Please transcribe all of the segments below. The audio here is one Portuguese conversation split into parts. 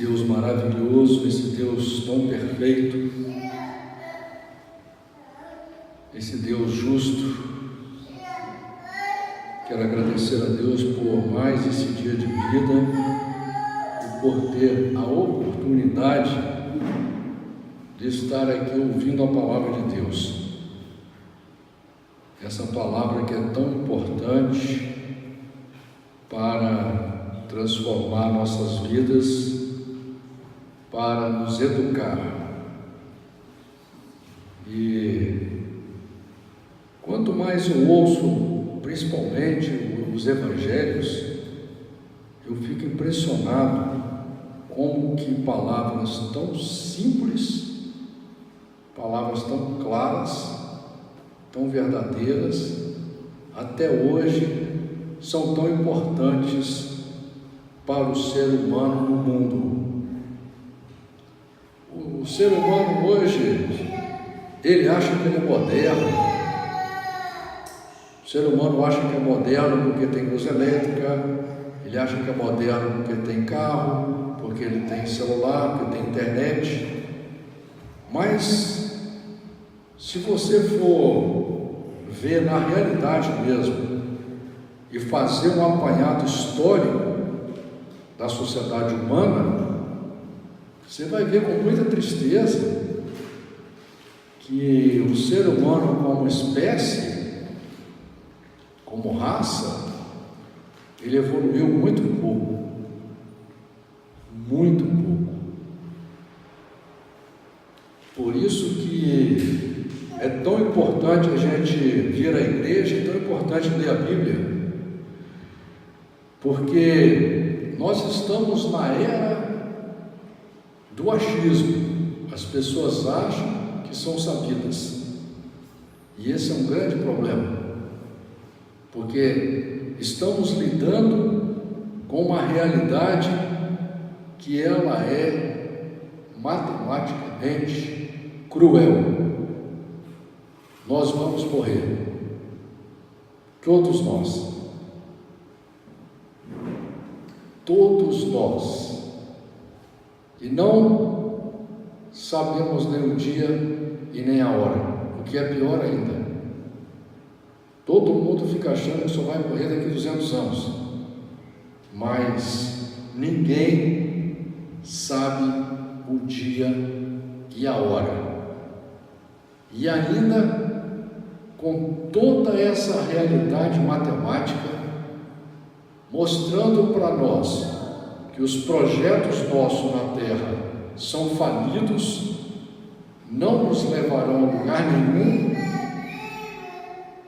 Deus maravilhoso, esse Deus tão perfeito, esse Deus justo. Quero agradecer a Deus por mais esse dia de vida e por ter a oportunidade de estar aqui ouvindo a palavra de Deus. Essa palavra que é tão importante para transformar nossas vidas, para nos educar. E quanto mais eu ouço, principalmente os evangelhos, eu fico impressionado como que palavras tão simples, palavras tão claras, tão verdadeiras, até hoje são tão importantes para o ser humano no mundo. O ser humano hoje, ele acha que ele é moderno. O ser humano acha que é moderno porque tem luz elétrica, ele acha que é moderno porque tem carro, porque ele tem celular, porque tem internet. Mas, se você for ver na realidade mesmo e fazer um apanhado histórico da sociedade humana, você vai ver com muita tristeza que o ser humano como espécie, como raça, ele evoluiu muito pouco. Muito pouco. Por isso que é tão importante a gente vir à igreja, é tão importante ler a Bíblia, porque nós estamos na era do achismo. As pessoas acham que são sabidas, e esse é um grande problema, porque estamos lidando com uma realidade que ela é matematicamente cruel. Nós vamos morrer, todos nós, e não sabemos nem o dia e nem a hora, o que é pior ainda. Todo mundo fica achando que só vai morrer daqui a 200 anos, mas ninguém sabe o dia e a hora. E ainda, com toda essa realidade matemática, mostrando para nós que os projetos nossos na Terra são falidos, não nos levarão a lugar nenhum,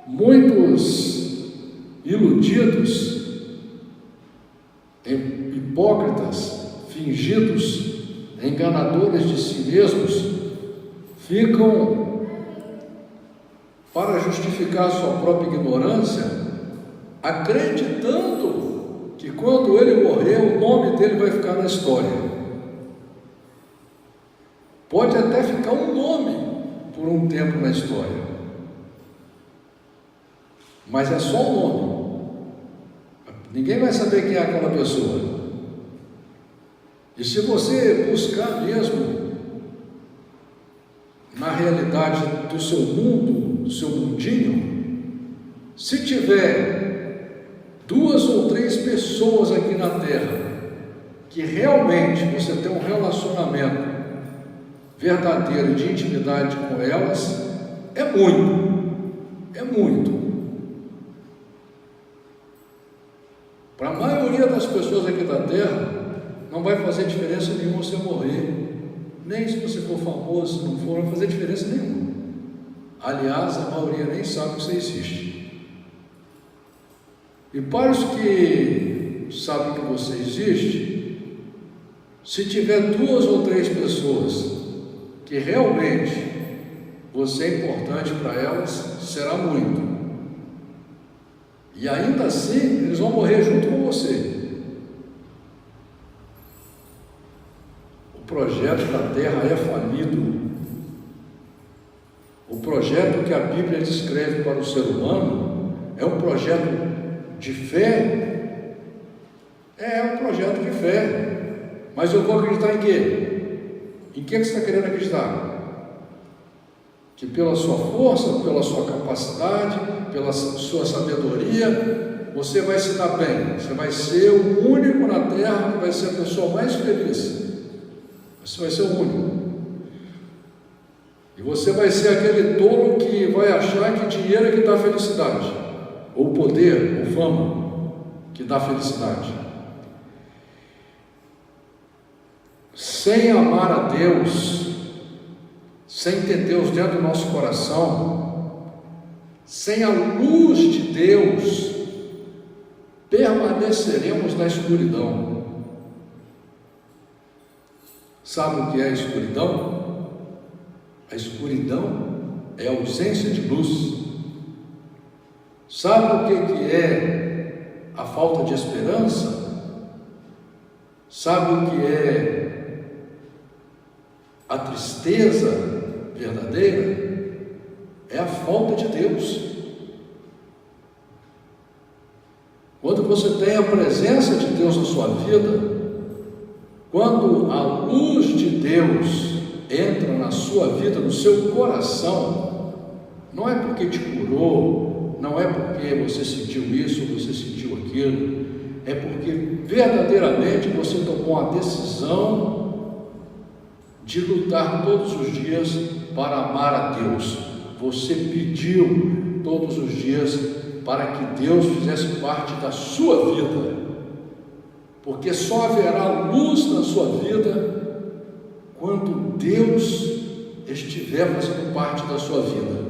muitos iludidos, hipócritas, fingidos, enganadores de si mesmos, ficam, para justificar sua própria ignorância, acreditando que quando ele morrer, o nome dele vai ficar na história. Pode até ficar um nome por um tempo na história, mas é só um nome. Ninguém vai saber quem é aquela pessoa. E se você buscar mesmo na realidade do seu mundo, do seu mundinho, se tiver 2 ou 3 pessoas aqui na Terra que realmente você tem um relacionamento verdadeiro de intimidade com elas, é muito. Para a maioria das pessoas aqui da Terra, não vai fazer diferença nenhuma você morrer, nem se você for famoso, se não for, não vai fazer diferença nenhuma. Aliás, a maioria nem sabe que você existe. E para os que sabem que você existe, se tiver 2 ou 3 pessoas que realmente você é importante para elas, será muito. E ainda assim, eles vão morrer junto com você. O projeto da Terra é falido. O projeto que a Bíblia descreve para o ser humano é um projeto de fé, é um projeto de fé, Mas eu vou acreditar em quê? Em que você está querendo acreditar? Que pela sua força, pela sua capacidade, pela sua sabedoria, você vai se dar bem. Você vai ser o único na terra que vai ser a pessoa mais feliz. Você vai ser o único. E você vai ser aquele tolo que vai achar que dinheiro é que dá felicidade, ou poder, ou fama, que dá felicidade. Sem amar a Deus, sem ter Deus dentro do nosso coração, sem a luz de Deus, permaneceremos na escuridão. Sabe o que é a escuridão? A escuridão é a ausência de luz. Sabe o que é a falta de esperança? Sabe o que é a tristeza verdadeira? É a falta de Deus. Quando você tem a presença de Deus na sua vida, quando a luz de Deus entra na sua vida, no seu coração, não é porque te curou, não é porque você sentiu isso ou você sentiu aquilo, é porque verdadeiramente você tomou a decisão de lutar todos os dias para amar a Deus. Você pediu todos os dias para que Deus fizesse parte da sua vida, porque só haverá luz na sua vida quando Deus estiver fazendo parte da sua vida.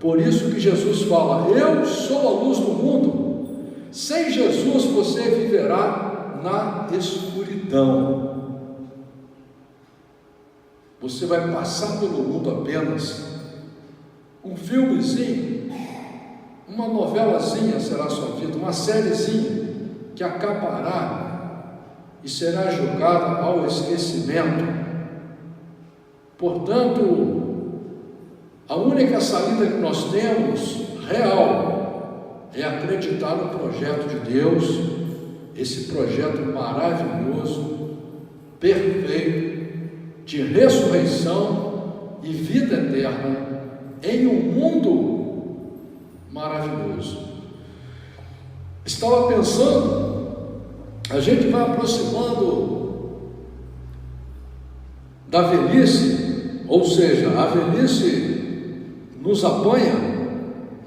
Por isso que Jesus fala: eu sou a luz do mundo. Sem Jesus você viverá na escuridão. Você vai passar pelo mundo apenas. Um filmezinho, uma novelazinha será a sua vida, uma sériezinha que acabará e será jogada ao esquecimento. Portanto, a única saída que nós temos, real, é acreditar no projeto de Deus, esse projeto maravilhoso, perfeito, de ressurreição e vida eterna, em um mundo maravilhoso. Estava pensando, a gente vai aproximando da velhice, ou seja, a velhice nos apanha,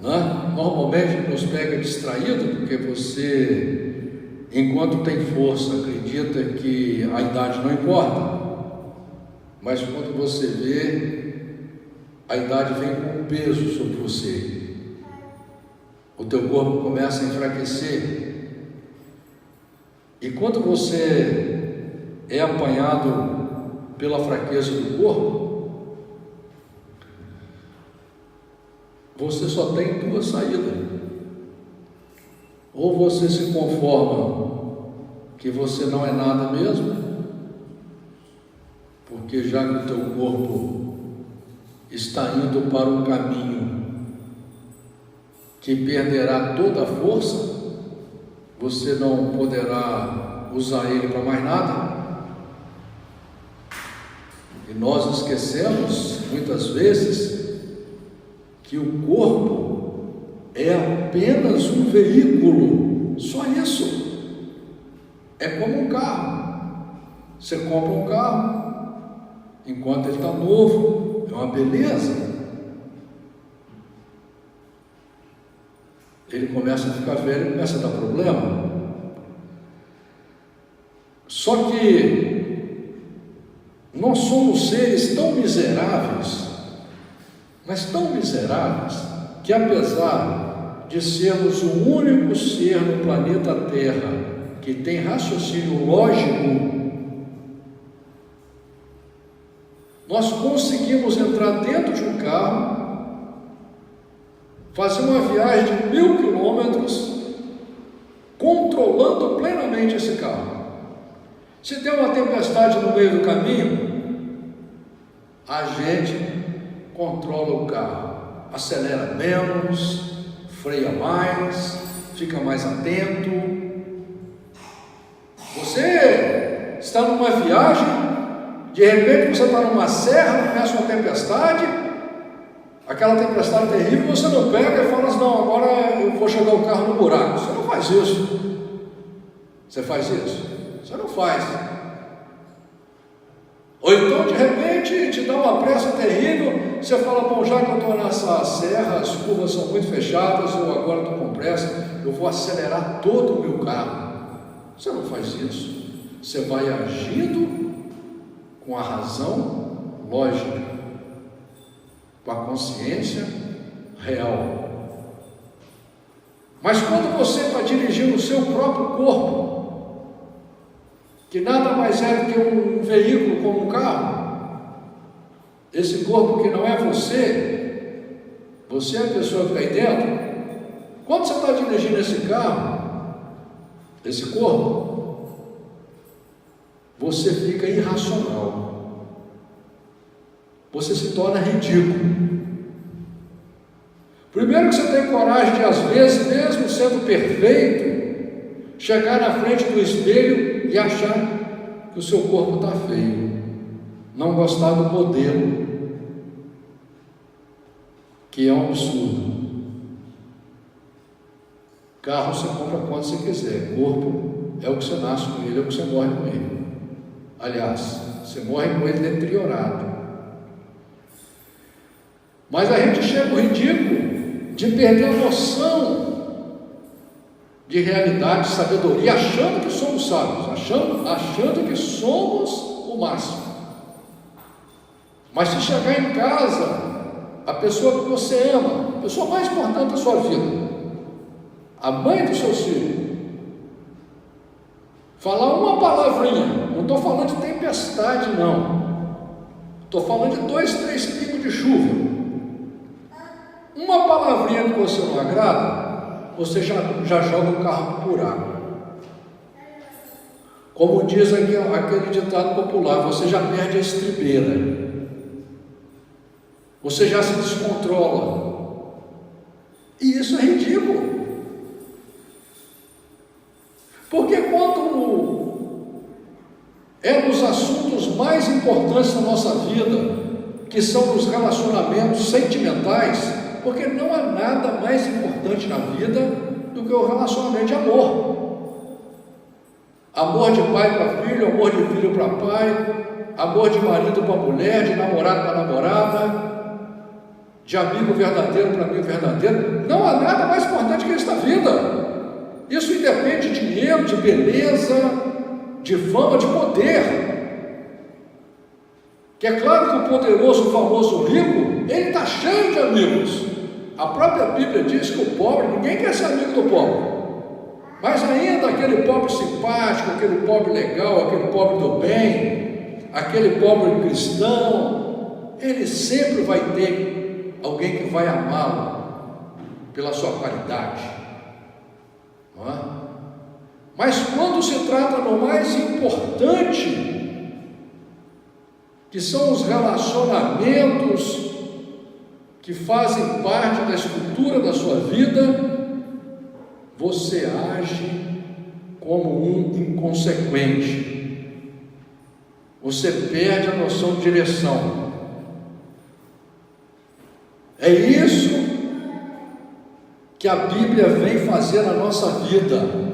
né? Normalmente nos pega distraído, porque você, enquanto tem força, acredita que a idade não importa, mas quando você vê, a idade vem com peso sobre você, o teu corpo começa a enfraquecer, e quando você é apanhado pela fraqueza do corpo, você só tem duas saídas: ou você se conforma que você não é nada mesmo, porque já que o teu corpo está indo para um caminho que perderá toda a força, você não poderá usar ele para mais nada. E nós esquecemos muitas vezes que o corpo é apenas um veículo, só isso. É como um carro. Você compra um carro, enquanto ele está novo, é uma beleza. Ele começa a ficar velho e começa a dar problema. Só que nós somos seres tão miseráveis, mas tão miseráveis, que apesar de sermos o único ser no planeta Terra que tem raciocínio lógico, nós conseguimos entrar dentro de um carro, fazer uma viagem de 1000 quilômetros, controlando plenamente esse carro. Se der uma tempestade no meio do caminho, a gente controla o carro, acelera menos, freia mais, fica mais atento. Você está numa viagem, de repente você está numa serra, começa uma tempestade, aquela tempestade terrível, você não pega e fala assim, não, agora eu vou jogar o carro no buraco. Você não faz isso. Você faz isso? Você não faz. Ou então, de repente, te dá uma pressa terrível, você fala, bom, já que eu estou nessa serra, as curvas são muito fechadas, eu agora estou com pressa, eu vou acelerar todo o meu carro. Você não faz isso. Você vai agindo com a razão lógica, com a consciência real. Mas quando você está dirigindo o seu próprio corpo, que nada mais é do que um veículo como um carro, esse corpo que não é você, você é a pessoa que está aí dentro. Quando você está dirigindo esse carro, esse corpo, você fica irracional, você se torna ridículo. Primeiro que você tem coragem de, às vezes, mesmo sendo perfeito, chegar na frente do espelho e achar que o seu corpo está feio, não gostar do modelo, que é um absurdo. Carro você compra quando você quiser, corpo é o que você nasce com ele, é o que você morre com ele. Aliás, você morre com ele deteriorado. Mas a gente chega ao ridículo de perder a noção de realidade, de sabedoria, achando que somos sábios, achando que somos o máximo. Mas se chegar em casa, a pessoa que você ama, a pessoa mais importante da sua vida, a mãe dos seus filhos, falar uma palavrinha, não estou falando de tempestade não, estou falando de 2, 3 pingos de chuva, uma palavrinha que você não agrada, você já joga o carro para o buraco. Como diz aquele ditado popular, você já perde a estribeira, você já se descontrola, e isso é ridículo, porque quando é nos assuntos mais importantes da nossa vida, que são os relacionamentos sentimentais, porque não há nada mais importante na vida do que o relacionamento de amor. Amor de pai para filho, amor de filho para pai, amor de marido para mulher, de namorado para namorada, de amigo verdadeiro para amigo verdadeiro. Não há nada mais importante que isso na vida. Isso independe de dinheiro, de beleza, de fama, de poder. Que é claro que o poderoso, o famoso rico, ele está cheio de amigos. A própria Bíblia diz que o pobre, ninguém quer ser amigo do pobre. Mas ainda aquele pobre simpático, aquele pobre legal, aquele pobre do bem, aquele pobre cristão, ele sempre vai ter alguém que vai amá-lo pela sua qualidade. Não é? Mas quando se trata do mais importante, que são os relacionamentos que fazem parte da estrutura da sua vida, você age como um inconsequente, você perde a noção de direção. É isso que a Bíblia vem fazer na nossa vida,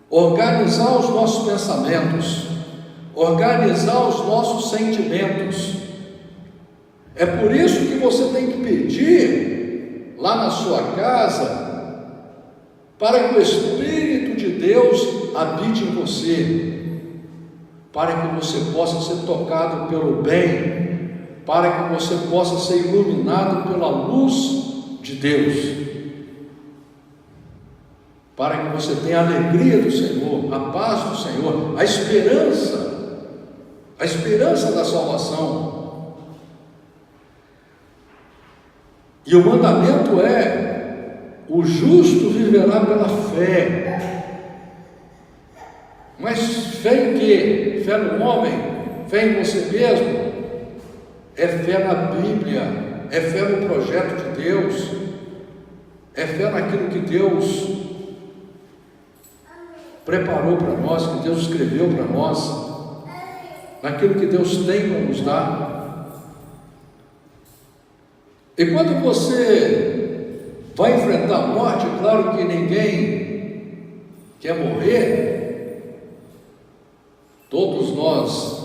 organizar os nossos pensamentos, organizar os nossos sentimentos. É por isso que você tem que pedir lá na sua casa, para que o Espírito de Deus habite em você, para que você possa ser tocado pelo bem, para que você possa ser iluminado pela luz de Deus, para que você tenha a alegria do Senhor, a paz do Senhor, a esperança da salvação. E o mandamento é: o justo viverá pela fé. Mas fé em quê? Fé no homem? Fé em você mesmo? É fé na Bíblia, é fé no projeto de Deus, é fé naquilo que Deus preparou para nós, que Deus escreveu para nós, naquilo que Deus tem para nos dar. E quando você vai enfrentar a morte, é claro que ninguém quer morrer, todos nós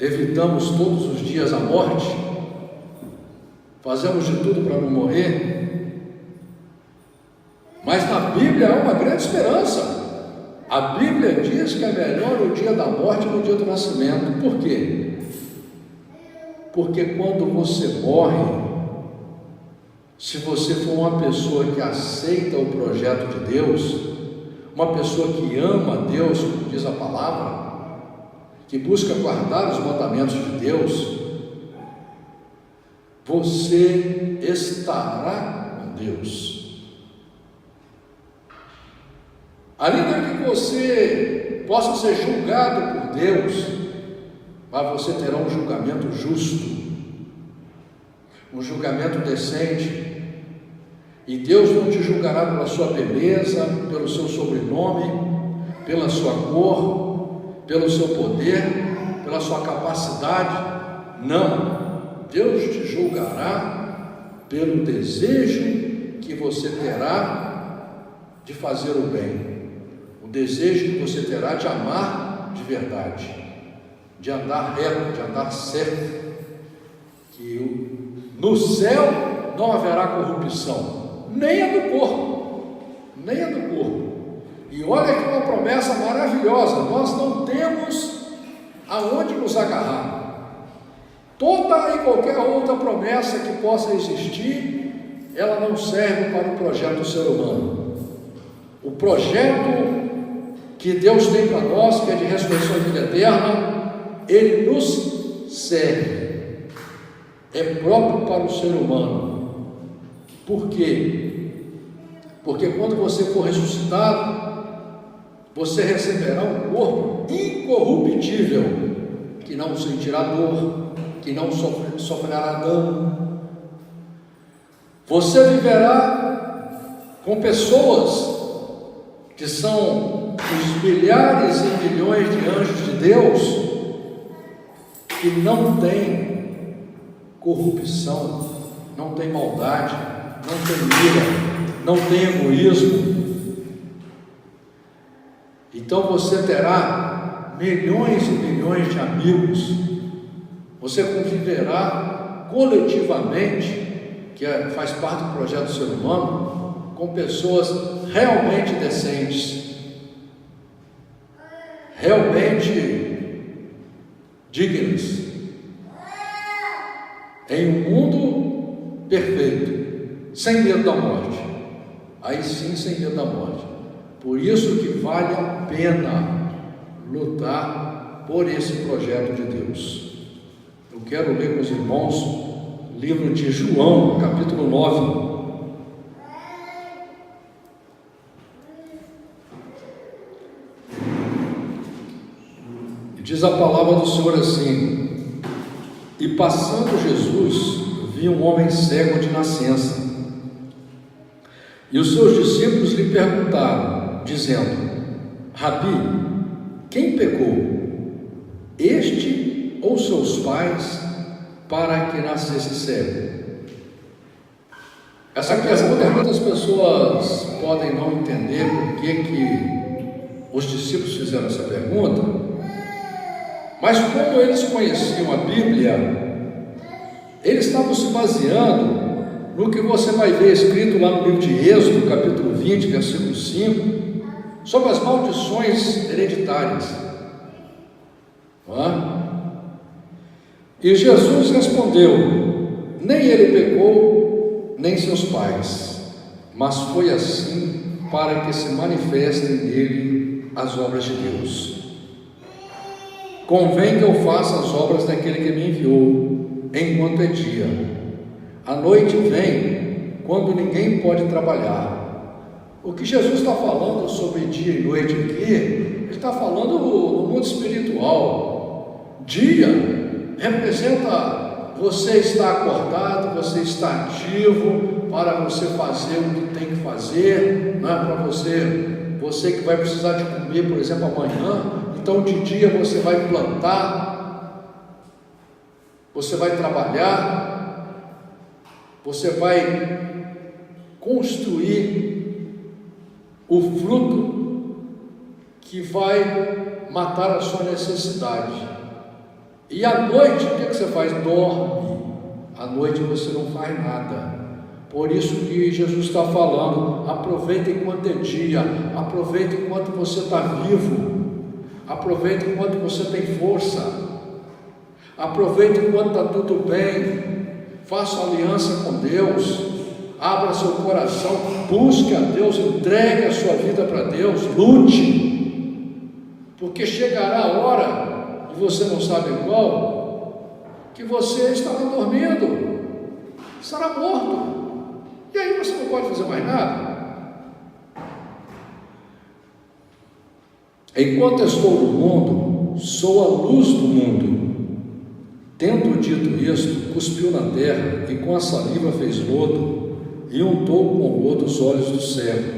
evitamos todos os dias a morte, fazemos de tudo para não morrer, mas na Bíblia há uma grande esperança. A Bíblia diz que é melhor o dia da morte que o dia do nascimento. Por quê? Porque quando você morre, se você for uma pessoa que aceita o projeto de Deus, uma pessoa que ama Deus, como diz a palavra, que busca guardar os mandamentos de Deus, você estará com Deus. Ainda que você possa ser julgado por Deus, mas você terá um julgamento justo, um julgamento decente, e Deus não te julgará pela sua beleza, pelo seu sobrenome, pela sua cor, pelo seu poder, pela sua capacidade. Não, Deus te julgará pelo desejo que você terá de fazer o bem, o desejo que você terá de amar de verdade, de andar reto, de andar certo, que no céu não haverá corrupção, nem a do corpo, nem a do corpo. E olha que uma promessa maravilhosa, nós não temos aonde nos agarrar. Toda e qualquer outra promessa que possa existir, ela não serve para o projeto do ser humano. O projeto que Deus tem para nós, que é de ressurreição e vida eterna, ele nos serve, é próprio para o ser humano. Por quê? Porque quando você for ressuscitado, você receberá um corpo incorruptível, que não sentirá dor, que não sofrerá dano. Você viverá com pessoas que são os milhares e milhões de anjos de Deus, que não têm corrupção, não tem maldade, não tem ira, não tem egoísmo. Então você terá milhões e milhões de amigos, você conviverá coletivamente, que faz parte do projeto do ser humano, com pessoas realmente decentes, realmente dignas, em um mundo perfeito, sem medo da morte. Aí sim, sem medo da morte. Por isso que vale a pena lutar por esse projeto de Deus. Eu quero ler com os irmãos o livro de João, capítulo 9. E diz a palavra do Senhor assim: E passando Jesus, viu um homem cego de nascença. E os seus discípulos lhe perguntaram, dizendo: Rabi, quem pecou, este ou seus pais, para que nascesse cego? Essa pergunta, muitas pessoas podem não entender por que os discípulos fizeram essa pergunta, mas como eles conheciam a Bíblia, eles estavam se baseando no que você vai ver escrito lá no livro de Êxodo, capítulo 20, versículo 5, sobre as maldições hereditárias. E Jesus respondeu: nem ele pecou, nem seus pais, mas foi assim para que se manifestem nele as obras de Deus. Convém que eu faça as obras daquele que me enviou, enquanto é dia. A noite vem, quando ninguém pode trabalhar. O que Jesus está falando sobre dia e noite aqui, ele está falando no mundo espiritual. Dia representa você estar acordado, você estar ativo, para você fazer o que tem que fazer, não é para você que vai precisar de comer, por exemplo, amanhã. Então de dia você vai plantar, você vai trabalhar, você vai construir o fruto que vai matar a sua necessidade. E à noite, o que você faz? Dorme. À noite você não faz nada. Por isso que Jesus está falando, aproveita enquanto é dia, aproveita enquanto você está vivo, aproveita enquanto você tem força, aproveita enquanto está tudo bem, faça aliança com Deus, abra seu coração, busque a Deus, entregue a sua vida para Deus, lute, porque chegará a hora, e você não sabe qual, que você estará dormindo, estará morto. E aí você não pode fazer mais nada. Enquanto estou no mundo, sou a luz do mundo. Tendo dito isto, cuspiu na terra e com a saliva fez lodo e untou com lodo os olhos do cego.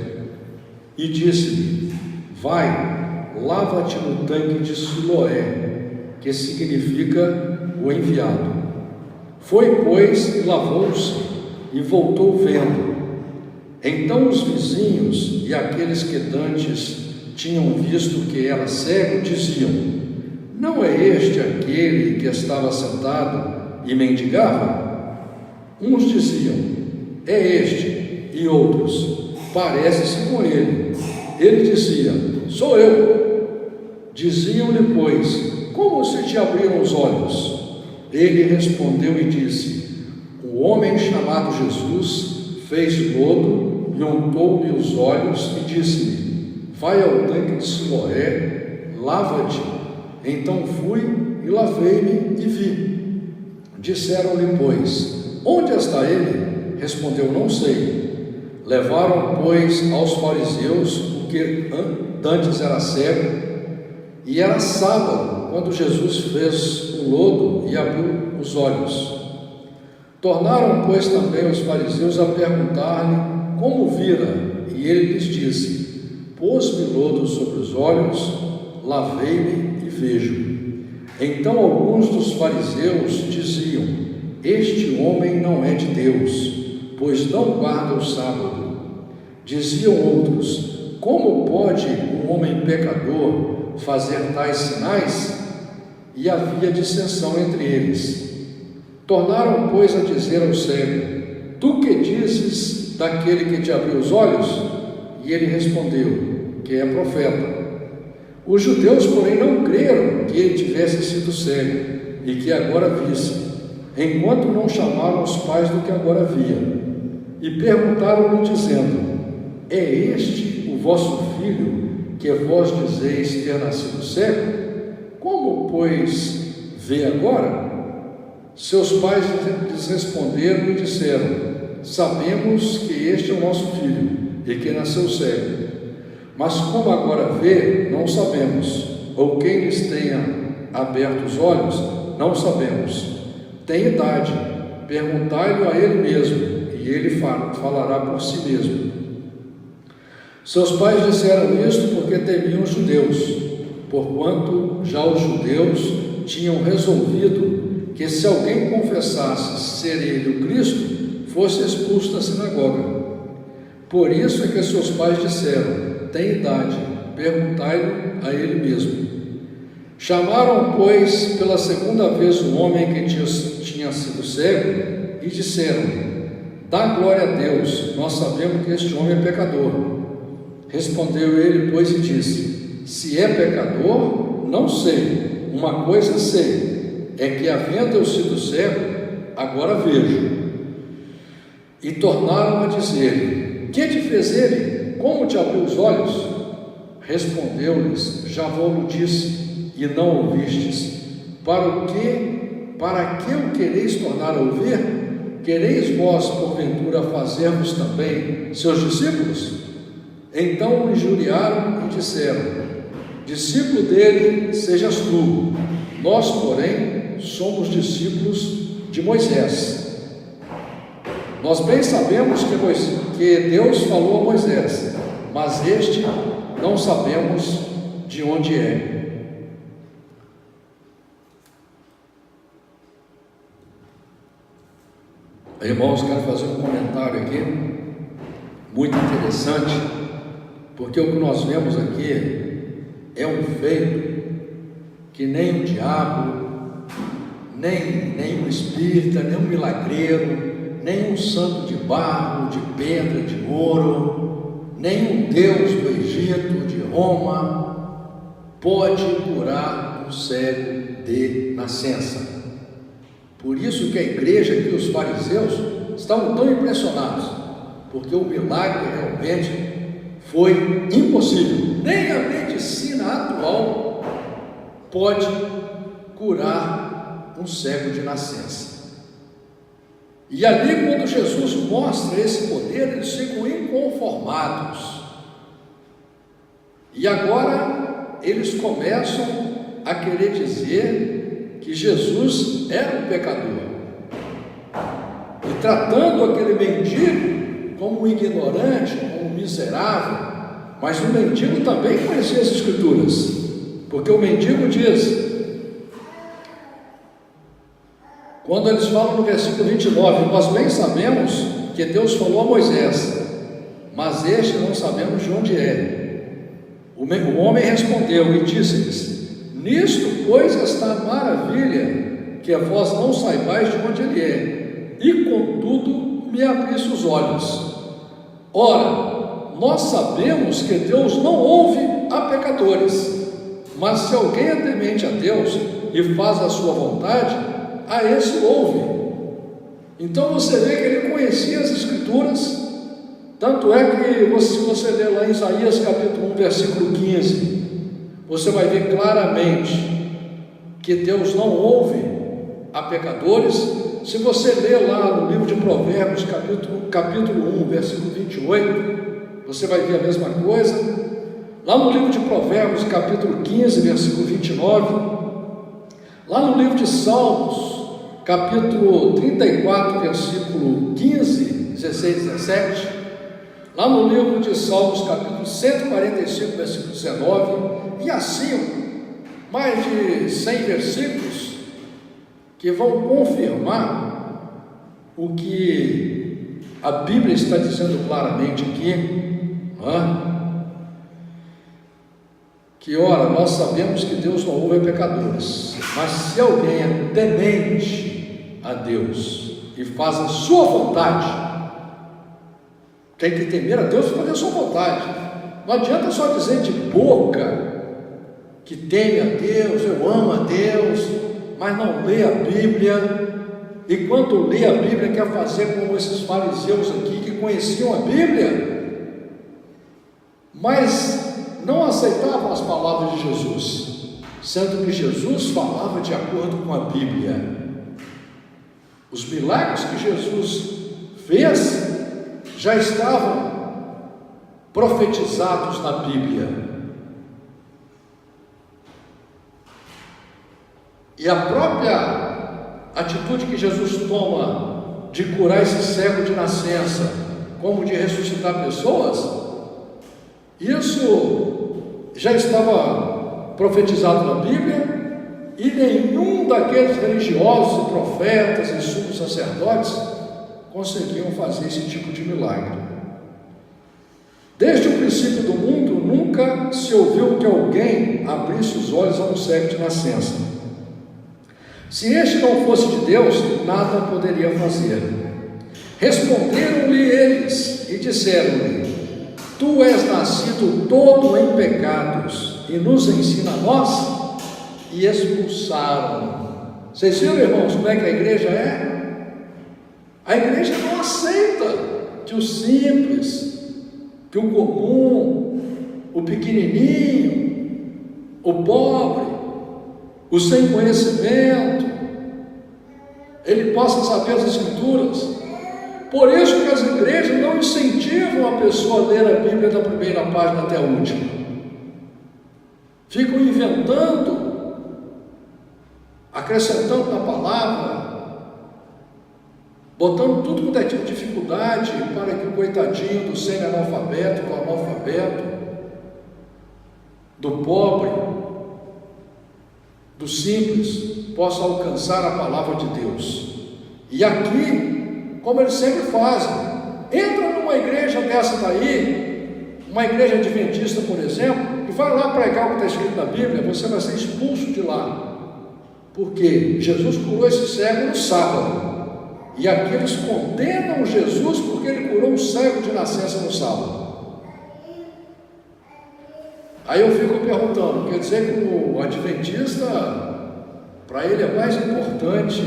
E disse-lhe: vai, lava-te no tanque de Siloé, que significa o enviado. Foi, pois, e lavou-se e voltou vendo. Então os vizinhos e aqueles que dantes tinham visto que era cego diziam: não é este aquele que estava sentado e mendigava? Uns diziam: é este, e outros: parece-se com ele. Ele dizia: sou eu. Diziam-lhe, pois: como se te abriram os olhos? Ele respondeu e disse: o homem chamado Jesus fez lodo e untou-me os olhos e disse-me: vai ao tanque de Siloé, lava-te. Então fui e lavei-me e vi. Disseram-lhe, pois: onde está ele? Respondeu: não sei. Levaram, pois, aos fariseus o que dantes era cego, e era sábado quando Jesus fez o lodo e abriu os olhos. Tornaram, pois, também os fariseus a perguntar-lhe como vira, e ele lhes disse: pôs-me lodo sobre os olhos, lavei-me e vejo. Então alguns dos fariseus diziam: este homem não é de Deus, pois não guarda o sábado. Diziam outros: como pode um homem pecador fazer tais sinais? E havia dissensão entre eles. Tornaram, pois, a dizer ao cego: tu que dizes daquele que te abriu os olhos? E ele respondeu: que é profeta. Os judeus, porém, não creram que ele tivesse sido cego e que agora visse, enquanto não chamaram os pais do que agora via. E perguntaram-lhe, dizendo: é este o vosso filho, que vós dizeis ter nascido cego? Como, pois, vê agora? Seus pais lhes responderam e disseram: sabemos que este é o nosso filho e que nasceu cego, mas como agora vê, não sabemos, ou quem lhes tenha aberto os olhos, não sabemos. Tem idade, perguntai-lhe a ele mesmo, e ele falará por si mesmo. Seus pais disseram isto porque temiam os judeus, porquanto já os judeus tinham resolvido que se alguém confessasse ser ele o Cristo, fosse expulso da sinagoga. Por isso é que seus pais disseram: tem idade, perguntai-lhe a ele mesmo. Chamaram, pois, pela segunda vez o homem que tinha sido cego e disseram: dá glória a Deus, nós sabemos que este homem é pecador. Respondeu ele, pois, e disse: se é pecador, não sei. Uma coisa sei, é que havendo eu sido cego, agora vejo. E tornaram a dizer-lhe: que te fez ele? Como te abriu os olhos? Respondeu-lhes: já vos disse, e não ouvistes. Para que o quereis tornar a ouvir? Quereis vós, porventura, fazer-vos também seus discípulos? Então o injuriaram e disseram: discípulo dele sejas tu, nós, porém, somos discípulos de Moisés. Nós bem sabemos que Deus falou a Moisés, mas este não sabemos de onde é. Irmãos, quero fazer um comentário aqui, muito interessante, porque o que nós vemos aqui é um feito que nem o diabo, nem um espírita, nem um milagreiro, nem um santo de barro, de pedra, de ouro, nem um Deus do Egito, de Roma, pode curar um cego de nascença. Por isso que a igreja e os fariseus estavam tão impressionados, porque o milagre realmente foi impossível. Nem a medicina atual pode curar um cego de nascença. E ali, quando Jesus mostra esse poder, eles ficam inconformados. E agora eles começam a querer dizer que Jesus era um pecador, e tratando aquele mendigo como um ignorante, como um miserável. Mas o mendigo também conhecia as Escrituras, porque o mendigo diz, quando eles falam no versículo 29, nós bem sabemos que Deus falou a Moisés, mas este não sabemos de onde é. O homem respondeu e disse-lhes, nisto, pois, está a maravilha, que vós não saibais de onde ele é, e contudo me abriste os olhos. Ora, nós sabemos que Deus não ouve a pecadores, mas se alguém é temente a Deus e faz a sua vontade, a esse ouve. Então você vê que ele conhecia as Escrituras, tanto é que se você ler lá em Isaías capítulo 1, versículo 15, você vai ver claramente que Deus não ouve a pecadores. Se você ler lá no livro de Provérbios capítulo 1, versículo 28, você vai ver a mesma coisa. Lá no livro de Provérbios capítulo 15, versículo 29, lá no livro de Salmos capítulo 34, versículo 15, 16, 17, lá no livro de Salmos capítulo 145, versículo 19, e assim, mais de 100 versículos que vão confirmar o que a Bíblia está dizendo claramente aqui, que ora, nós sabemos que Deus não ouve pecadores, mas se alguém é temente a Deus e faz a sua vontade, tem que temer a Deus e fazer a sua vontade. Não adianta só dizer de boca que teme a Deus, eu amo a Deus, mas não lê a Bíblia, e quando lê a Bíblia quer fazer como esses fariseus aqui, que conheciam a Bíblia, mas não aceitavam as palavras de Jesus, sendo que Jesus falava de acordo com a Bíblia. Os milagres que Jesus fez já estavam profetizados na Bíblia. E a própria atitude que Jesus toma de curar esse cego de nascença, como de ressuscitar pessoas, isso já estava profetizado na Bíblia, e nenhum daqueles religiosos, profetas e sumos sacerdotes conseguiam fazer esse tipo de milagre. Desde o princípio do mundo, nunca se ouviu que alguém abrisse os olhos a um cego de nascença. Se este não fosse de Deus, nada poderia fazer. Responderam-lhe eles e disseram-lhe, tu és nascido todo em pecados e nos ensina a nós? E expulsaram. Vocês viram, irmãos, como é que a igreja é? A igreja não aceita que o simples, que o comum, o pequenininho, o pobre, o sem conhecimento, ele possa saber as Escrituras. Por isso que as igrejas não incentivam a pessoa a ler a Bíblia da primeira página até a última. Ficam inventando, acrescentando na palavra, botando tudo quanto é tipo de dificuldade para que o coitadinho do semi-analfabeto, do analfabeto, do pobre, do simples, possa alcançar a palavra de Deus. E aqui, como eles sempre fazem, entra numa igreja dessa daí, uma igreja adventista, por exemplo, e vai lá pregar o que está escrito na Bíblia, você vai ser expulso de lá. Porque Jesus curou esse cego no sábado. E aqui eles condenam Jesus porque ele curou um cego de nascença no sábado. Aí eu fico perguntando, quer dizer que o adventista, para ele é mais importante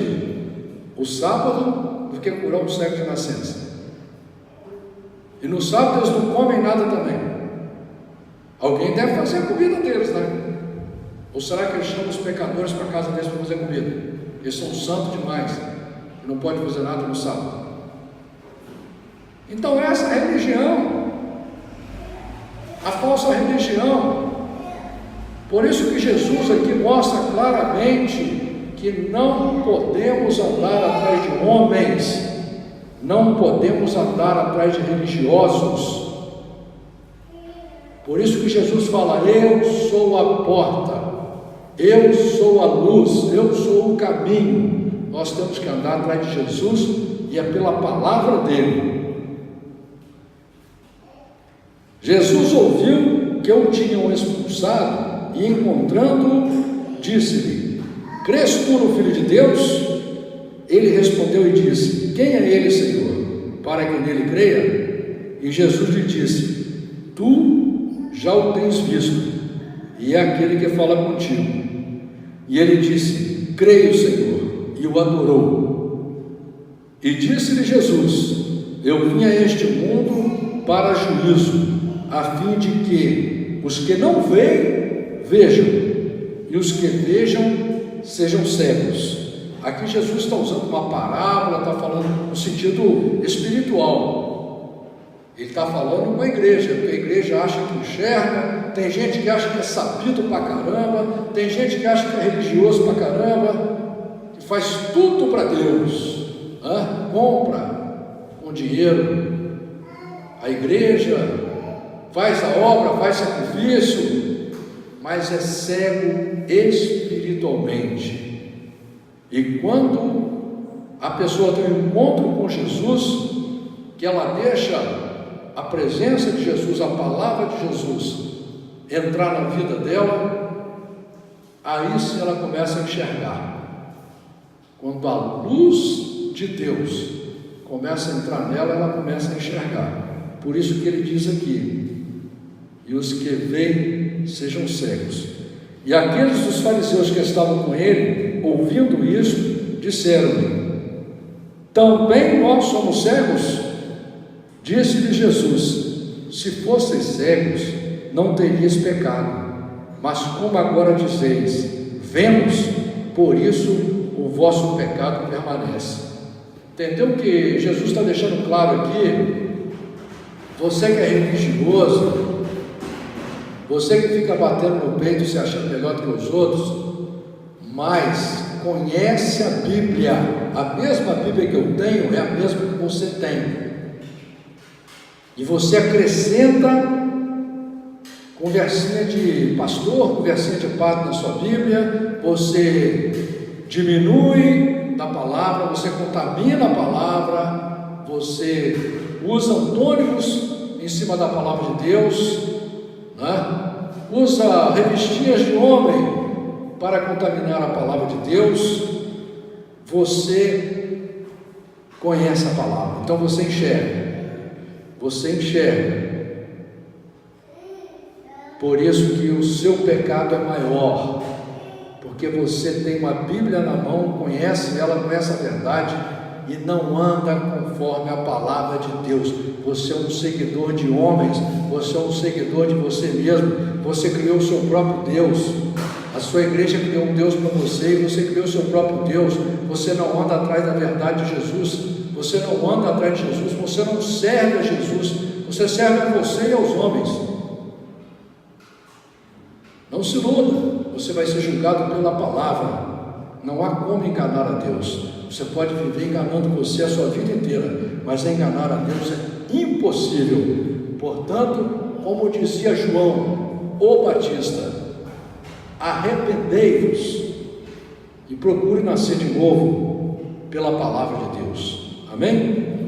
o sábado do que curar um cego de nascença? E no sábado eles não comem nada também. Alguém deve fazer a comida deles, né? Ou será que eles chamam os pecadores para a casa deles para fazer comida? Eles são santos demais e não podem fazer nada no sábado. Então essa religião, a falsa religião, por isso que Jesus aqui mostra claramente que não podemos andar atrás de homens, não podemos andar atrás de religiosos. Por isso que Jesus fala: eu sou a porta, eu sou a luz, eu sou o caminho. Nós temos que andar atrás de Jesus e é pela palavra dele. Jesus ouviu que o tinham expulsado e, encontrando-o, disse-lhe: crês tu no Filho de Deus? Ele respondeu e disse: quem é ele, Senhor, para que nele creia? E Jesus lhe disse: tu já o tens visto, e é aquele que fala contigo. E ele disse: creio, Senhor, e o adorou. E disse-lhe Jesus: eu vim a este mundo para juízo, a fim de que os que não veem, vejam, e os que vejam, sejam cegos. Aqui Jesus está usando uma parábola, está falando no sentido espiritual. Ele está falando com a igreja, porque a igreja acha que enxerga, tem gente que acha que é sabido pra caramba, tem gente que acha que é religioso pra caramba, que faz tudo para Deus, compra com dinheiro a igreja, faz a obra, faz sacrifício, mas é cego espiritualmente. E quando a pessoa tem um encontro com Jesus, que ela deixa a presença de Jesus, a palavra de Jesus entrar na vida dela, aí sim ela começa a enxergar. Quando a luz de Deus começa a entrar nela, ela começa a enxergar. Por isso que ele diz aqui: e os que veem sejam cegos. E aqueles dos fariseus que estavam com ele, ouvindo isso, disseram-lhe: também nós somos cegos? Disse-lhe Jesus: se fosseis cegos, não terias pecado, mas como agora dizeis: vemos, por isso o vosso pecado permanece. Entendeu que Jesus está deixando claro aqui? Você que é religioso, você que fica batendo no peito e se achando melhor do que os outros, mas conhece a Bíblia, a mesma Bíblia que eu tenho é a mesma que você tem. E você acrescenta conversinha de pastor, conversinha de padre na sua Bíblia, você diminui da palavra, você contamina a palavra, você usa antônimos em cima da palavra de Deus, usa revistinhas de homem para contaminar a palavra de Deus. Você conhece a palavra, então você enxerga. Por isso que o seu pecado é maior, porque você tem uma Bíblia na mão, conhece ela, conhece a verdade e não anda conforme a palavra de Deus. Você é um seguidor de homens, você é um seguidor de você mesmo, você criou o seu próprio Deus, a sua igreja criou um Deus para você e você criou o seu próprio Deus. Você não anda atrás da verdade de Jesus, você não anda atrás de Jesus, você não serve a Jesus, você serve a você e aos homens. Não se iluda, você vai ser julgado pela palavra. Não há como enganar a Deus. Você pode viver enganando você a sua vida inteira, mas enganar a Deus é impossível. Portanto, como dizia João, o Batista, arrependei-vos e procure nascer de novo pela palavra de Deus. Amém?